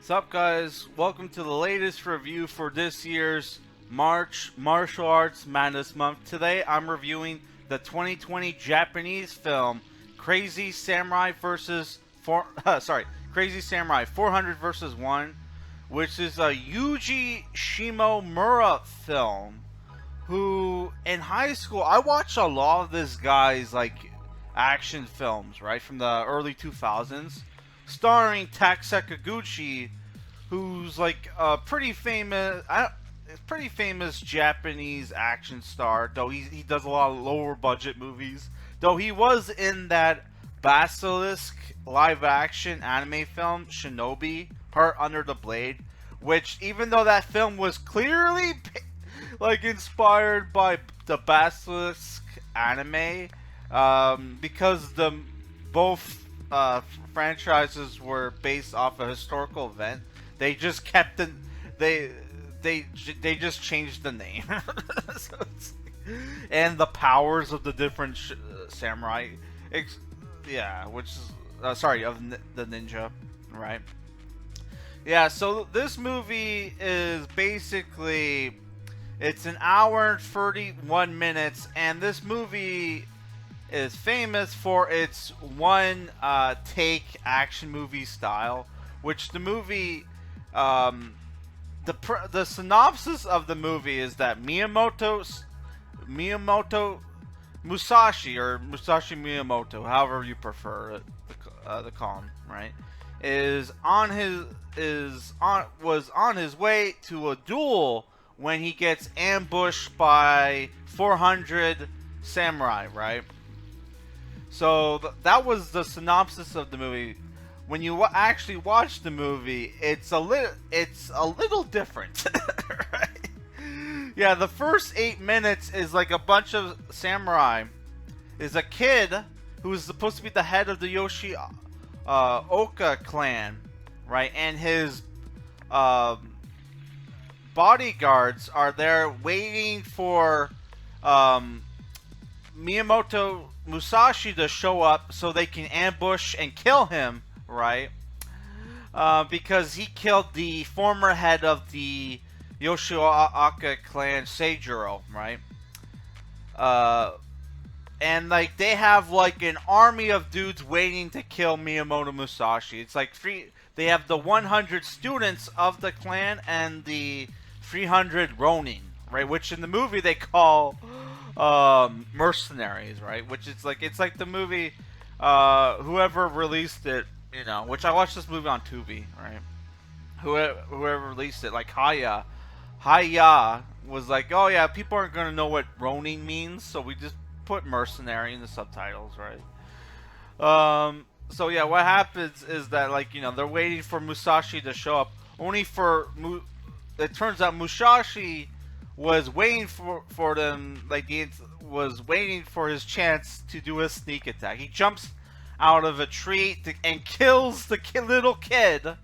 What's up, guys? Welcome to the latest review for this year's March Martial Arts Madness Month. Today, I'm reviewing the 2020 Japanese film Crazy Samurai Crazy Samurai 400 vs. 1, which is a Yûji Shimomura film. Who in high school I watched a lot of this guy's action films, right, from the early 2000s, starring Tak Sakaguchi, who's like a pretty famous Japanese action star. Though he does a lot of lower budget movies. Though he was in that Basilisk live action anime film Shinobi Heart Under the Blade, which, even though that film was clearly inspired by the Basilisk anime, because both franchises were based off a historical event. They just kept they just changed the name. So and the powers of the different samurai, which is of the ninja, right? Yeah, so this movie is basically, it's an hour and 31 minutes, and this movie is famous for its one take action movie style, which the movie, the synopsis of the movie is that Miyamoto Musashi, or Musashi Miyamoto, however you prefer it, the call him, right, was on his way to a duel when he gets ambushed by 400 samurai, right? So that was the synopsis of the movie. When you actually watch the movie, it's a little different, right? Yeah, the first 8 minutes is like a bunch of samurai. Is a kid who's supposed to be the head of the Oka clan, right? And his bodyguards are there waiting for Miyamoto Musashi to show up so they can ambush and kill him, right? Because he killed the former head of the Oka clan, Seijiro, right? And they have an army of dudes waiting to kill Miyamoto Musashi. It's they have the 100 students of the clan and the 300 Ronin, right? Which in the movie they call mercenaries, right? Which is it's like the movie, whoever released it, which I watched this movie on Tubi, right? Whoever released it, Haya was like, oh yeah, people aren't gonna know what Ronin means, so we just put mercenary in the subtitles, right? So yeah, what happens is that they're waiting for Musashi to show up. It turns out Musashi was waiting for them, he was waiting for his chance to do a sneak attack. He jumps out of a tree and kills the little kid,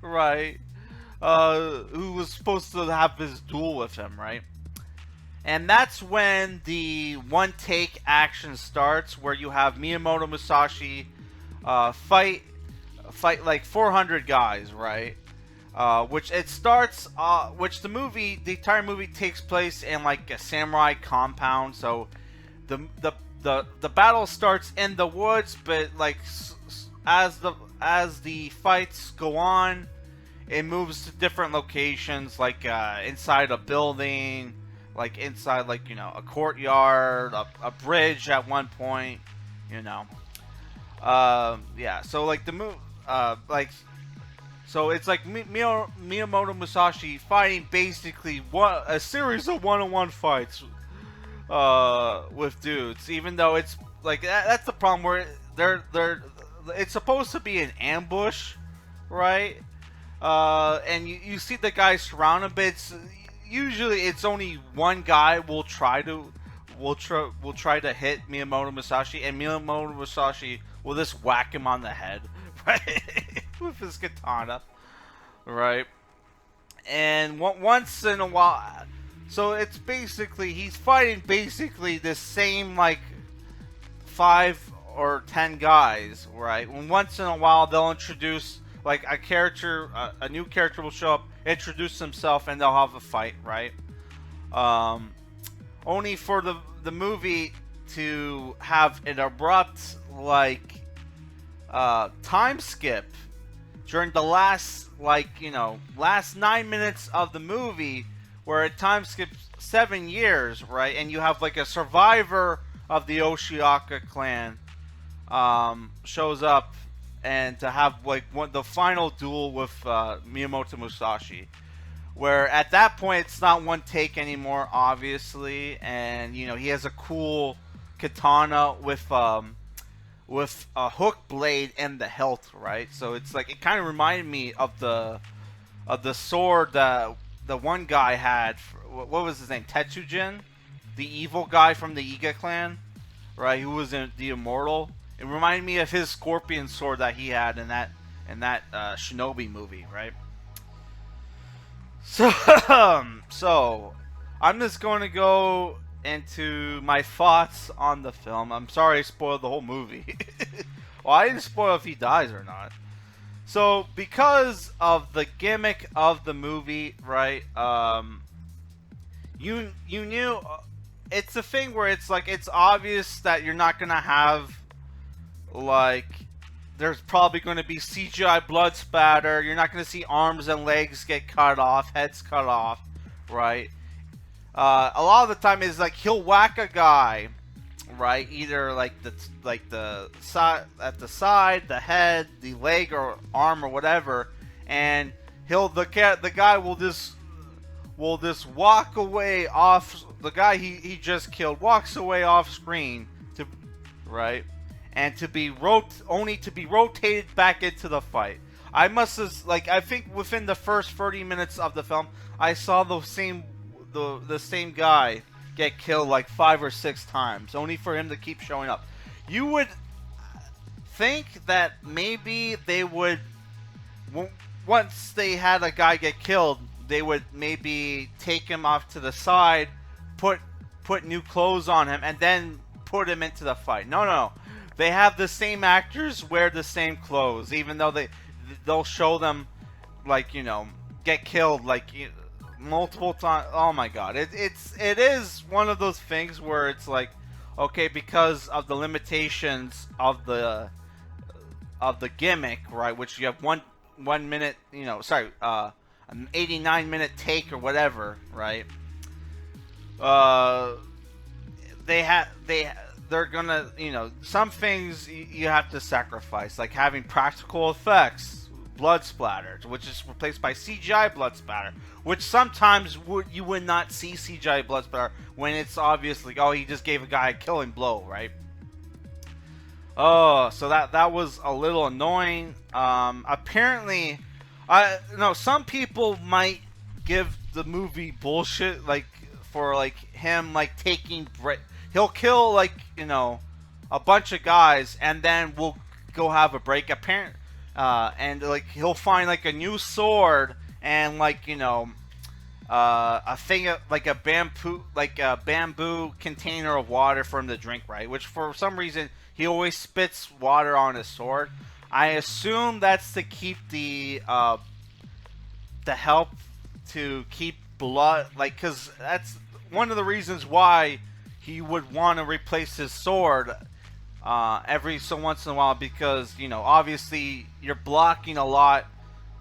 right? Who was supposed to have his duel with him, right? And that's when the one take action starts, where you have Miyamoto Musashi fight 400 guys, right? Which the entire movie takes place in a samurai compound. So the battle starts in the woods, but as the fights go on, it moves to different locations, inside a building, inside a courtyard, a bridge at one point, yeah. So the move, so it's Miyamoto Musashi fighting basically a series of one-on-one fights with dudes. Even though it's that's the problem, where it's supposed to be an ambush, right? And you see the guys surrounded, but usually it's only one guy will try to hit Miyamoto Musashi, and Miyamoto Musashi will just whack him on the head, right? With his katana, right? And once in a while, so it's basically, he's fighting the same 5 or 10 guys, right? When once in a while they'll introduce like a character, a new character will show up, introduce himself, and they'll have a fight, right? Only for the movie to have an abrupt like time skip during the last last 9 minutes of the movie, where it time skips 7 years, right? And you have like a survivor of the Oshiaka clan shows up, and to have like the final duel with Miyamoto Musashi, where at that point it's not one take anymore, obviously, and he has a cool katana with a hook blade and the hilt, right? So it's like, it kind of reminded me of the sword that the one guy had. What was his name? Tetsujin, the evil guy from the Iga clan, right? Who was in the Immortal. It reminded me of his scorpion sword that he had in that Shinobi movie, right? So, so I'm just going to go into my thoughts on the film. I'm sorry I spoiled the whole movie. Well, I didn't spoil if he dies or not. So, because of the gimmick of the movie, right? You knew it's a thing where it's like, it's obvious that you're not gonna have like, there's probably going to be CGI blood spatter. You're not going to see arms and legs get cut off, heads cut off, right? A lot of the time is like, he'll whack a guy, right? Either like the side, at the side, the head, the leg or arm or whatever, and the guy will just walk away off. The guy he just killed walks away off screen to, right? And to be only to be rotated back into the fight. I must have, like, I think within the first 30 minutes of the film, I saw the same guy get killed like 5 or 6 times, only for him to keep showing up. You would think that maybe they would, once they had a guy get killed, they would maybe take him off to the side, put new clothes on him, and then put him into the fight. No. They have the same actors wear the same clothes, even though they'll show them, like, get killed like multiple times. Oh my god, it is one of those things where it's like, okay, because of the limitations of the gimmick, right? Which you have one minute, an 89-minute take or whatever, right? They're gonna, some things you have to sacrifice, like having practical effects, blood splatter, which is replaced by CGI blood splatter, which sometimes you would not see CGI blood splatter when it's obviously, oh, he just gave a guy a killing blow, right? Oh, so that was a little annoying. Apparently, some people might give the movie bullshit, like, for like him like taking he'll kill like a bunch of guys and then we'll go have a break, and like he'll find like a new sword and like a thing like a bamboo container of water for him to drink, right? Which for some reason he always spits water on his sword. I assume that's to keep the help to keep blood, like, because that's one of the reasons why he would want to replace his sword every so once in a while, because obviously you're blocking a lot,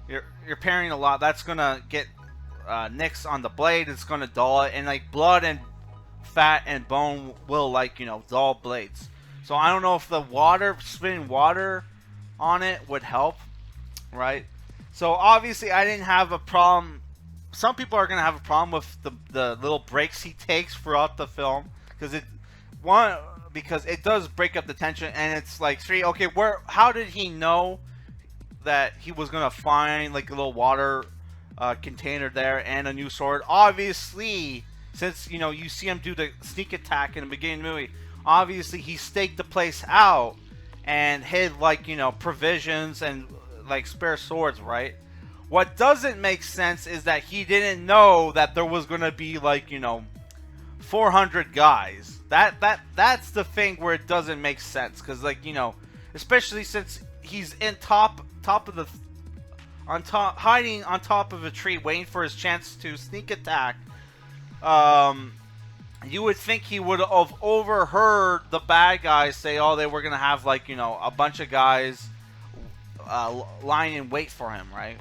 you're parrying a lot. That's gonna get nicks on the blade. It's gonna dull it, and like blood and fat and bone will like dull blades. So I don't know if the spitting water on it would help, right? So obviously I didn't have a problem. Some people are gonna have a problem with the little breaks he takes throughout the film, because it does break up the tension, and it's like, okay, how did he know that he was gonna find like a little water container there and a new sword? Obviously, since you see him do the sneak attack in the beginning of the movie, obviously he staked the place out and hid like provisions and like spare swords, right? What doesn't make sense is that he didn't know that there was gonna be like 400 guys. That's the thing where it doesn't make sense, because like especially since he's in top of the hiding on top of a tree, waiting for his chance to sneak attack. Um, you would think he would have overheard the bad guys say, "Oh, they were gonna have like a bunch of guys lying in wait for him," right?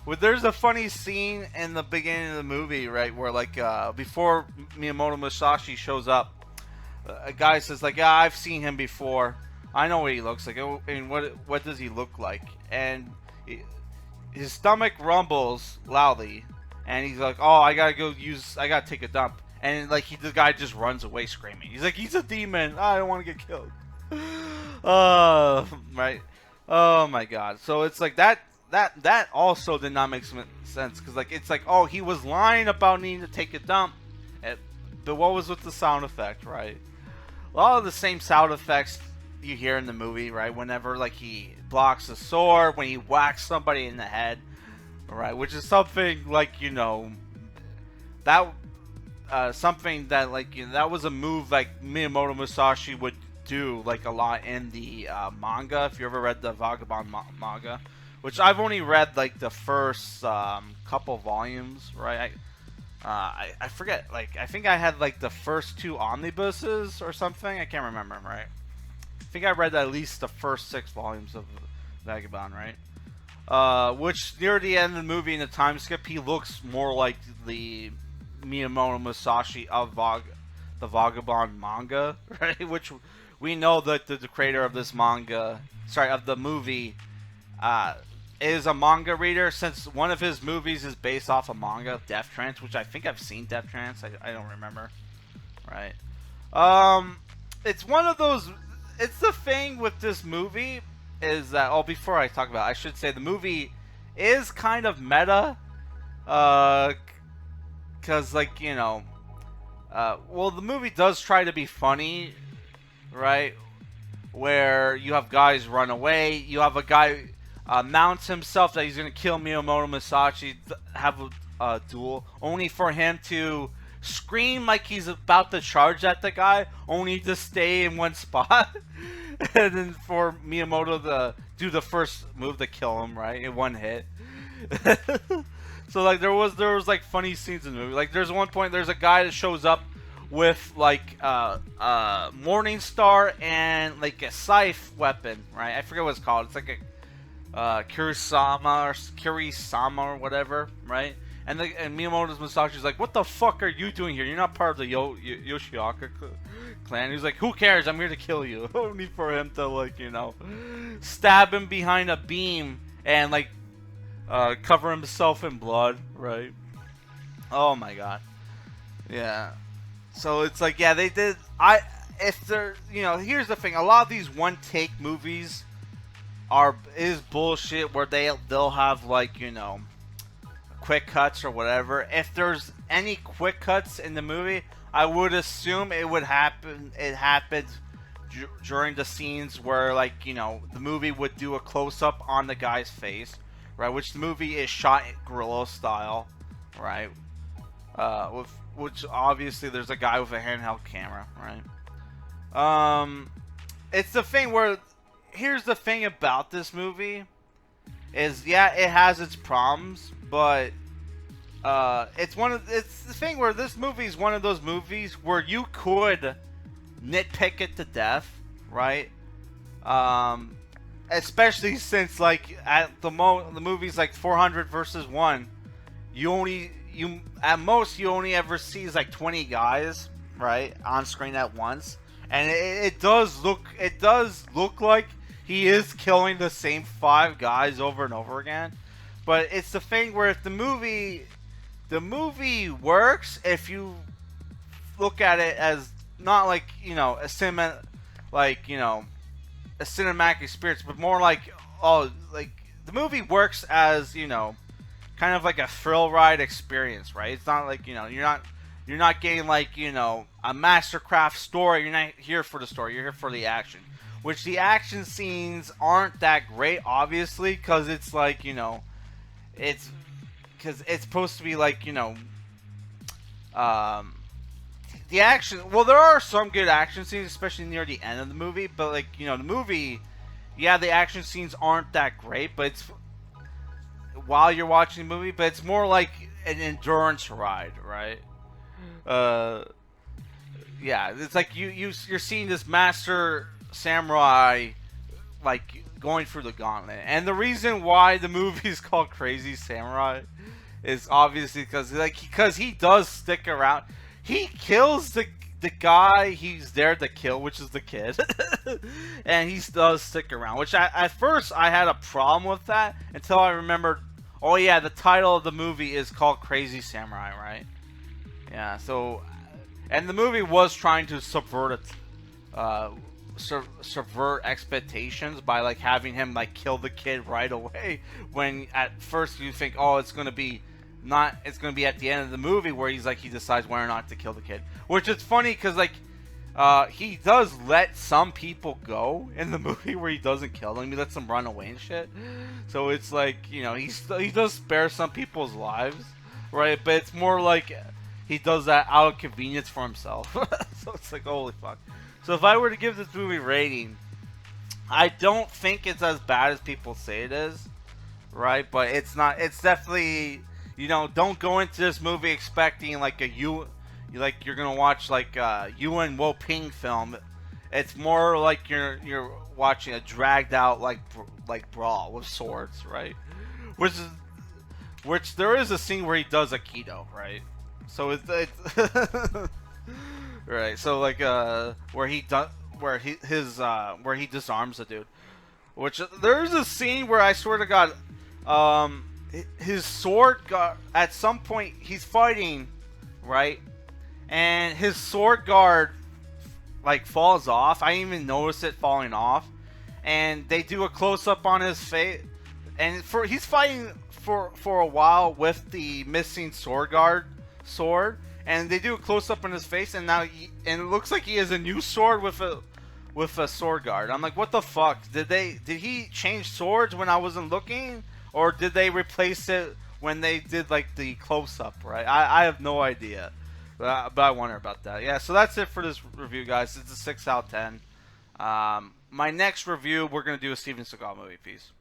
Well, there's a funny scene in the beginning of the movie, right, where like before Miyamoto Musashi shows up, a guy says like, "Yeah, I've seen him before. I know what he looks like. And what does he look like?" And his stomach rumbles loudly, and he's like, "Oh, I gotta take a dump." And like the guy just runs away screaming. He's like, "He's a demon. I don't want to get killed." Right. Oh my god. So it's like that also did not make some sense, because like it's like, oh, he was lying about needing to take a dump, but what was with the sound effect, right? A lot of the same sound effects you hear in the movie, right? Whenever like he blocks a sword, when he whacks somebody in the head, right? Which is something like that something that like that was a move like Miyamoto Musashi would do like a lot in the manga. If you ever read the Vagabond manga, which I've only read like the first couple volumes, right? I forget, like I think I had like the first 2 omnibuses or something. I can't remember, right? I think I read at least the first 6 volumes of Vagabond, right? Which near the end of the movie in the time skip, he looks more like the Miyamoto Musashi of the Vagabond manga, right? Which we know that the creator of this manga, of the movie, is a manga reader, since one of his movies is based off a manga, Death Trance, which I think I've seen Death Trance. I don't remember, right? It's one of those. It's the thing with this movie is that, oh, before I talk about it, I should say the movie is kind of meta, because like well, the movie does try to be funny, right? Where you have guys run away, you have a guy mounts himself that he's going to kill Miyamoto Musashi, have a duel, only for him to scream like he's about to charge at the guy, only to stay in one spot, and then for Miyamoto to do the first move to kill him, right, in one hit. So like there was like funny scenes in the movie. Like there's one point, there's a guy that shows up with like Morning Star and like a scythe weapon, right? I forget what it's called. It's like a Kirisama or whatever, right? And Miyamoto Musashi's like, "What the fuck are you doing here? You're not part of the Yoshiaka clan." He's like, "Who cares? I'm here to kill you." Only for him to like stab him behind a beam and like cover himself in blood, right? Oh my god. Yeah. So it's like, yeah, they did. If they're, here's the thing. A lot of these one take movies is bullshit, where they'll have like quick cuts or whatever. If there's any quick cuts in the movie, I would assume it would happen. It happened during the scenes where like the movie would do a close up on the guy's face, right? Which the movie is shot guerrilla style, right? Which obviously there's a guy with a handheld camera, right? It's the thing where, here's the thing about this movie is, yeah, it has its problems, but it's the thing where this movie is one of those movies where you could nitpick it to death, right? Especially since like at the movie's like 400 versus 1. At most you only ever see like 20 guys, right, on screen at once, and it does look like he is killing the same 5 guys over and over again. But it's the thing where if the movie works if you look at it as not like a cinematic experience, but more like, oh, like the movie works as kind of like a thrill ride experience, right? It's not like you're not getting like a mastercraft story. You're not here for the story. You're here for the action. Which the action scenes aren't that great, obviously, because it's like it's supposed to be like the action. Well, there are some good action scenes, especially near the end of the movie. But like the movie, yeah, the action scenes aren't that great, but while you're watching the movie, but it's more like an endurance ride, right? Uh, yeah, it's like you're seeing this master samurai like going through the gauntlet, and the reason why the movie is called Crazy Samurai is obviously because he does stick around. He kills the guy he's there to kill, which is the kid, and he does stick around. Which at first I had a problem with that until I remembered. Oh yeah, the title of the movie is called Crazy Samurai, right? Yeah. So, and the movie was trying to subvert it, subvert expectations by like having him like kill the kid right away. When at first you think, oh, it's gonna be not, it's gonna be at the end of the movie where he's like he decides whether or not to kill the kid, which is funny because like he does let some people go in the movie where he doesn't kill them. He lets them run away and shit. So it's like, you know, he does spare some people's lives, right? But it's more like he does that out of convenience for himself. So it's like, holy fuck. So if I were to give this movie rating, I don't think it's as bad as people say it is, right? But it's not. It's definitely, you know, don't go into this movie expecting like like you're gonna watch like Yuen Wo Ping film. It's more like you're watching a dragged out like brawl with swords, right? Which there is a scene where he does Aikido, right? So it's right. So like where he does where he disarms a dude. Which there's a scene where I swear to God, his sword got at some point he's fighting, right? And his sword guard like falls off. I didn't even notice it falling off. And they do a close up on his face, and he's fighting for a while with the missing sword, and they do a close up on his face, and now and it looks like he has a new sword with a sword guard. I'm like, what the fuck? Did he change swords when I wasn't looking, or did they replace it when they did like the close up? Right? I have no idea. But I wonder about that. Yeah, so that's it for this review, guys. It's a 6 out of 10. My next review, we're going to do a Steven Seagal movie. Peace.